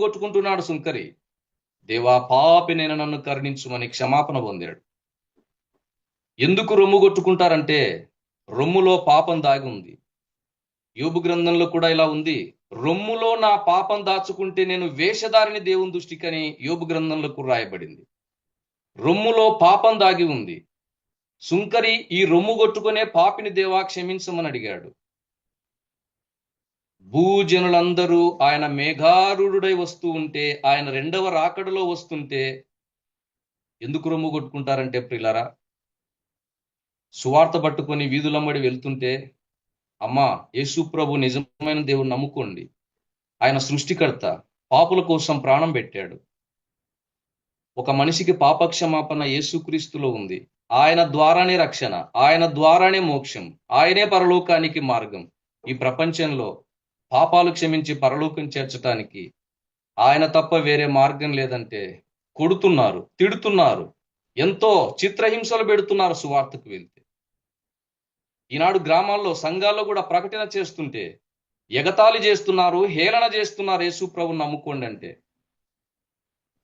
కొట్టుకుంటున్నాడు సుంకరి. దేవా, పాపి నేను, నన్ను కరుణించుమని క్షమాపణ పొందాడు. ఎందుకు రొమ్ము కొట్టుకుంటారంటే రొమ్ములో పాపం దాగి ఉంది. యోబు గ్రంథంలో కూడా ఇలా ఉంది, రొమ్ములో నా పాపం దాచుకుంటే నేను వేషధారిని దేవుని దృష్టికని యోబు గ్రంథంలో కూడా రాయబడింది. రొమ్ములో పాపం దాగి ఉంది. సుంకరి ఈ రొమ్ము కొట్టుకునే పాపిని దేవా క్షమించమని అడిగాడు. భూజనులందరూ ఆయన మేఘారూఢుడై వస్తూ ఉంటే, ఆయన రెండవ రాకడలో వస్తుంటే ఎందుకు రొమ్ము కొట్టుకుంటారంటే ప్రియులారా, సువార్త పట్టుకొని వీధులమ్మడి వెళ్తుంటే, అమ్మా, యేసు ప్రభు నిజమైన దేవుడు నమ్ముకోండి, ఆయన సృష్టికర్త, పాపుల కోసం ప్రాణం పెట్టాడు. ఒక మనిషికి పాపక్షమాపణ యేసుక్రీస్తులో ఉంది. ఆయన ద్వారానే రక్షణ, ఆయన ద్వారానే మోక్షం, ఆయనే పరలోకానికి మార్గం. ఈ ప్రపంచంలో పాపాలు క్షమించి పరలోకం చేర్చడానికి ఆయన తప్ప వేరే మార్గం లేదంటే కొడుతున్నారు, తిడుతున్నారు, ఎంతో చిత్రహింసలు పెడుతున్నారు సువార్తకు వెళ్తే. ఈనాడు గ్రామాల్లో, సంఘాల్లో కూడా ప్రకటన చేస్తుంటే ఎగతాళి చేస్తున్నారు, హేళన చేస్తున్నారు. యేసు ప్రభుని నమ్ముకోండి అంటే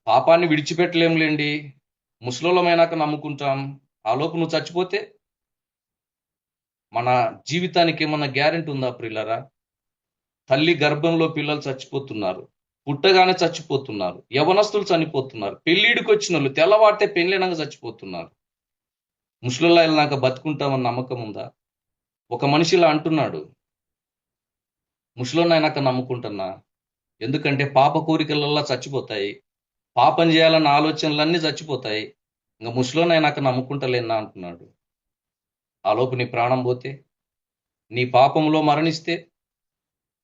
పాపాన్ని విడిచిపెట్టలేంలేండి, ముసలోళ్ళమైనాక నమ్ముకుంటాం, ఆ లోపు నువ్వు చచ్చిపోతే మన జీవితానికి ఏమన్నా గ్యారెంటీ ఉందా ప్రియులరా? తల్లి గర్భంలో పిల్లలు చచ్చిపోతున్నారు, పుట్టగానే చచ్చిపోతున్నారు, యవనస్తులు చనిపోతున్నారు, పెళ్ళిడికి వచ్చిన వాళ్ళు తెల్లవారితే పెళ్ళినాక చచ్చిపోతున్నారు. ముసలిలా వెళ్ళినాక బతుకుంటామన్న నమ్మకం ఉందా? ఒక మనిషిలా అంటున్నాడు, ముసలోనైనాక నమ్ముకుంటున్నా, ఎందుకంటే పాప కోరికలల్లా చచ్చిపోతాయి, పాపం చేయాలన్న ఆలోచనలన్నీ చచ్చిపోతాయి, ఇంకా ముసలోనైనాక నమ్ముకుంటలేనా అంటున్నాడు. ఆ లోపు నీ ప్రాణం పోతే, నీ పాపంలో మరణిస్తే,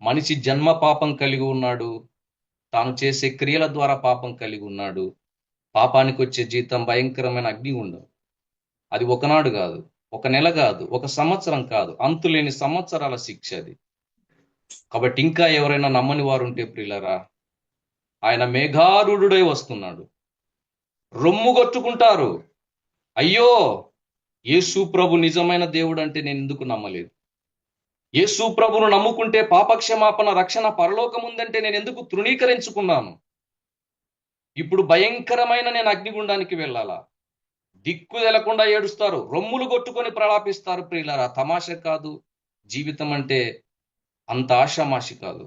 మనిషి జన్మ పాపం కలిగి ఉన్నాడు, తాను చేసే క్రియల ద్వారా పాపం కలిగి ఉన్నాడు. పాపానికి వచ్చే జీతం భయంకరమైన అగ్నిగుండం. అది ఒకనాడు కాదు, ఒక నెల కాదు, ఒక సంవత్సరం కాదు, అంతులేని సంవత్సరాల శిక్ష అది. కాబట్టి ఇంకా ఎవరైనా నమ్మని వారు ఉంటే ప్రియులరా, ఆయన మేఘారూఢుడై వస్తున్నాడు. రొమ్ము కొట్టుకుంటారు, అయ్యో యేసు ప్రభు నిజమైన దేవుడు అంటే నేను ఎందుకు నమ్మలేదు, యేసు ప్రభును నమ్ముకుంటే పాపక్షమాపణ, రక్షణ, పరలోకం ఉందంటే నేను ఎందుకు తృణీకరించుకున్నాను, ఇప్పుడు భయంకరమైన నేను అగ్నిగుండానికి వెళ్ళాలా? దిక్కు తెలకుండా ఏడుస్తారు, రొమ్ములు కొట్టుకొని ప్రలాపిస్తారు ప్రియులారా. తమాష కాదు, జీవితం అంటే అంత ఆషామాషి కాదు.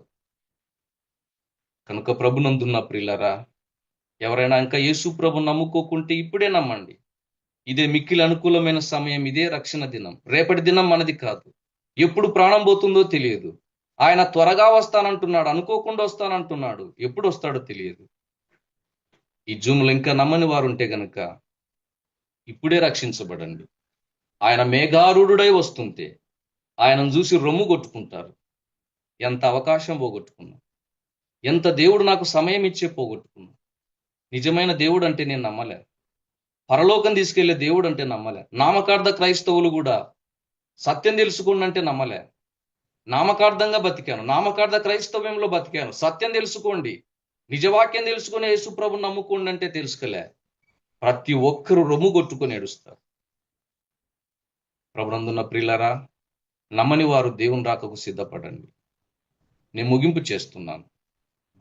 కనుక ప్రభునందున్న ప్రియులారా, ఎవరైనా ఇంకా యేసు ప్రభు నమ్ముకోకుంటే ఇప్పుడే నమ్మండి. ఇదే మిక్కిలి అనుకూలమైన సమయం, ఇదే రక్షణ దినం. రేపటి దినం మనది కాదు, ఎప్పుడు ప్రాణం పోతుందో తెలియదు. ఆయన త్వరగా వస్తానంటున్నాడు, అనుకోకుండా వస్తానంటున్నాడు, ఎప్పుడు వస్తాడో తెలియదు. ఈ జూమ్లో ఇంకా నమ్మని వారు ఉంటే గనక ఇప్పుడే రక్షించబడండి. ఆయన మేఘారూఢుడై వస్తుంటే ఆయనను చూసి రొమ్ము కొట్టుకుంటారు. ఎంత అవకాశం పోగొట్టుకున్నా, ఎంత దేవుడు నాకు సమయం ఇచ్చే పోగొట్టుకున్నా. నిజమైన దేవుడు అంటే నేను నమ్మలే, పరలోకం తీసుకెళ్లే దేవుడు అంటే నమ్మలే. నామకార్థ క్రైస్తవులు కూడా సత్యం తెలుసుకోండి అంటే నమ్మలే. నామకార్థంగా బతికాను, నామకార్థ క్రైస్తవ్యంలో బతికాను. సత్యం తెలుసుకోండి, నిజవాక్యం తెలుసుకుని యేసు ప్రభుని నమ్ముకోండి అంటే తెలుసుకోలే. ప్రతి ఒక్కరు రొమ్ము కొట్టుకొని ఏడుస్తారు. ప్రభునందున్న ప్రియులారా, నమ్మని వారు దేవుని రాకకు సిద్ధపడండి. నేను ముగింపు చేస్తున్నాను,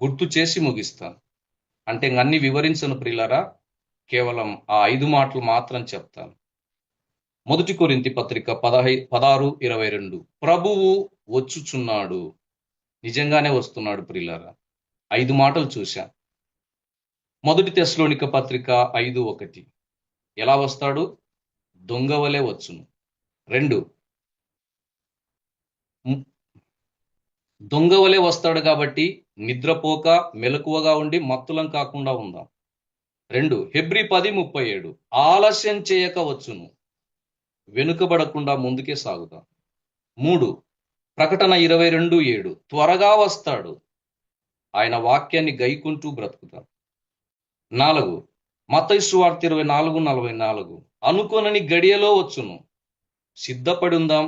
గుర్తు చేసి ముగిస్తాను. అంటే అన్ని వివరించను ప్రియులారా, కేవలం ఆ 5 మాటలు మాత్రం చెప్తాను. 1 కొరింథీ పత్రిక 16:22. ప్రభువు వచ్చుచున్నాడు. నిజంగానే వస్తున్నాడు ప్రియులారా. 5 మాటలు చూశా. 1 తెస్సలోనిక పత్రిక 5:1. ఎలా వస్తాడు? దొంగవలే వచ్చును. 2, దొంగవలే వస్తాడు కాబట్టి నిద్రపోక మెలకువగా ఉండి మత్తులం కాకుండా ఉందాం. 2, హెబ్రీ 10:37. ఆలస్యం చేయక వచ్చును, వెనుకబడకుండా ముందుకే సాగుతాం. 3, ప్రకటన 22:7. త్వరగా వస్తాడు, ఆయన వాక్యాన్ని గైకుంటూ బ్రతుకుతాం. 4, మత్తయి సువార్త 24:44. అనుకోనని గడియలో వచ్చును, సిద్ధపడి ఉందాం,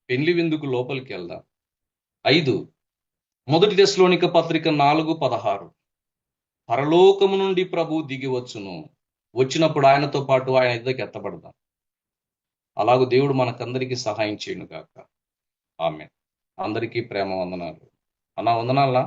పెళ్లి విందుకు లోపలికి వెళ్దాం. 5 మొదటి తెస్సలోనిక పత్రిక 4:16 పరలోకము నుండి ప్రభు దిగి వచ్చును, వచ్చినప్పుడు ఆయనతో పాటు ఆయన ఎద్దకు ఎత్తబడదాం. అలాగూ దేవుడు మనకందరికీ సహాయం చేయను గాక. ఆమేన్. అందరికీ ప్రేమ వందనాలు. అన్నా వందనాలా.